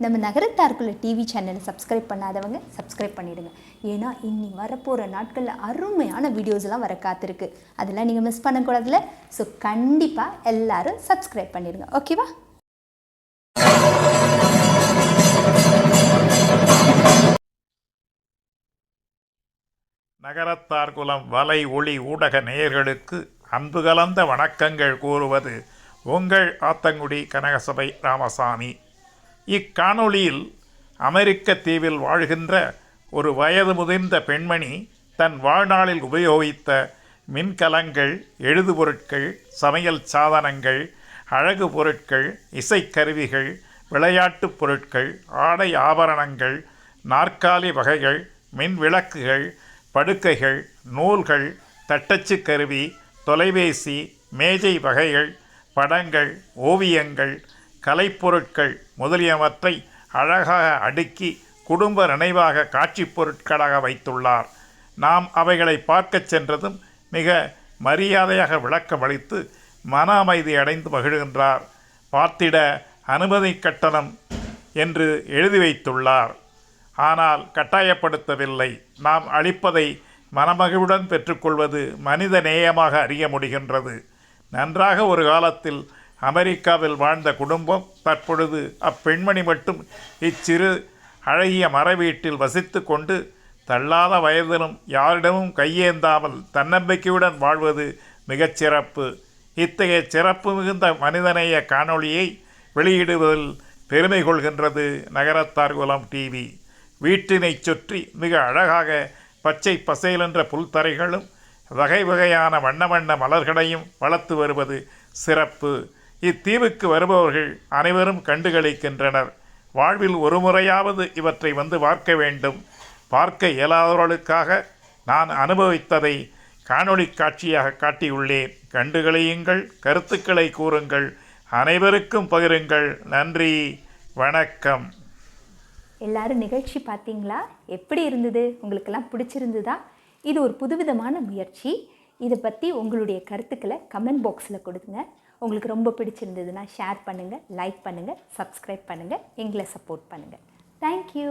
நம்ம நகரத்தாருக்குள்ள டிவி சேனலை சப்ஸ்கிரைப் பண்ணாதவங்க சப்ஸ்கிரைப் பண்ணிவிடுங்க. ஏன்னா இன்னி வரப்போகிற நாட்களில் அருமையான வீடியோஸ்லாம் வர காத்திருக்கு. அதெல்லாம் நீங்கள் மிஸ் பண்ணக்கூடாதுல. ஸோ கண்டிப்பாக எல்லாரும் சப்ஸ்கிரைப் பண்ணிடுங்க. ஓகேவா? நகரத்தார் குலம் வலை ஒளி ஊடக நேயர்களுக்கு அன்பு கலந்த வணக்கங்கள் கூறுவது உங்கள் ஆத்தங்குடி கனகசபை ராமசாமி. இக்காணொளியில் அமெரிக்க தீவில் வாழ்கின்ற ஒரு வயது முதிர்ந்த பெண்மணி தன் வாழ்நாளில் உபயோகித்த மின்கலங்கள், எழுதுபொருட்கள், சமையல் சாதனங்கள், அழகு பொருட்கள், இசைக்கருவிகள், விளையாட்டுப் பொருட்கள், ஆடை ஆபரணங்கள், நாற்காலி வகைகள், மின் விளக்குகள், படுக்கைகள், நூல்கள், தட்டச்சு கருவி, தொலைபேசி, மேஜை வகைகள், படங்கள், ஓவியங்கள், கலைப்பொருட்கள் முதலியவற்றை அழகாக அடுக்கி குடும்ப நினைவாக காட்சி பொருட்களாக வைத்துள்ளார். நாம் அவைகளை பார்க்கச் சென்றதும் மிக மரியாதையாக விளக்கமளித்து மன அமைதி அடைந்து மகிழ்கின்றார். பார்த்திட அனுமதி கட்டணம் என்று எழுதி வைத்துள்ளார். ஆனால் கட்டாயப்படுத்தவில்லை. நாம் அளிப்பதை மனமகிழ்வுடன் பெற்றுக்கொள்வது மனித நேயமாக அறிய முடிகின்றது. நன்றாக ஒரு காலத்தில் அமெரிக்காவில் வாழ்ந்த குடும்பம் தற்பொழுது அப்பெண்மணி மட்டும் இச்சிறு அழகிய மர வீட்டில் வசித்து கொண்டு தள்ளாத வயதிலும் யாரிடமும் கையேந்தாமல் தன்னம்பிக்கையுடன் வாழ்வது மிகச்சிறப்பு. இத்தகைய சிறப்பு மிகுந்த மனிதநேய காணொளியை வெளியிடுவதில் பெருமை கொள்கின்றது நகரத்தார் குலம் டிவி. வீட்டினை சுற்றி மிக அழகாக பச்சை பசேலென்ற புல்தரைகளும் வகை வகையான வண்ண வண்ண மலர்களையும் வளர்த்து வருவது சிறப்பு. இத்தீவுக்கு வருபவர்கள் அனைவரும் கண்டுகளிக்கின்றனர். வாழ்வில் ஒரு முறையாவது இவற்றை வந்து பார்க்க வேண்டும். பார்க்க இயலாதவர்களுக்காக நான் அனுபவித்ததை காணொளி காட்சியாக காட்டியுள்ளேன். கண்டுகளியுங்கள், கருத்துக்களை கூறுங்கள், அனைவருக்கும் பகிருங்கள். நன்றி, வணக்கம். எல்லாரும் நிகழ்ச்சி பார்த்தீங்களா? எப்படி இருந்தது? உங்களுக்கெல்லாம் பிடிச்சிருந்துதா? இது ஒரு புதுவிதமான முயற்சி. இதை பற்றி உங்களுடைய கருத்துக்களை கமெண்ட் பாக்ஸில் கொடுங்க. உங்களுக்கு ரொம்ப பிடிச்சிருந்ததுன்னா ஷேர் பண்ணுங்கள், லைக் பண்ணுங்கள், சப்ஸ்கிரைப் பண்ணுங்கள், எங்களை சப்போர்ட் பண்ணுங்கள். தேங்க்யூ.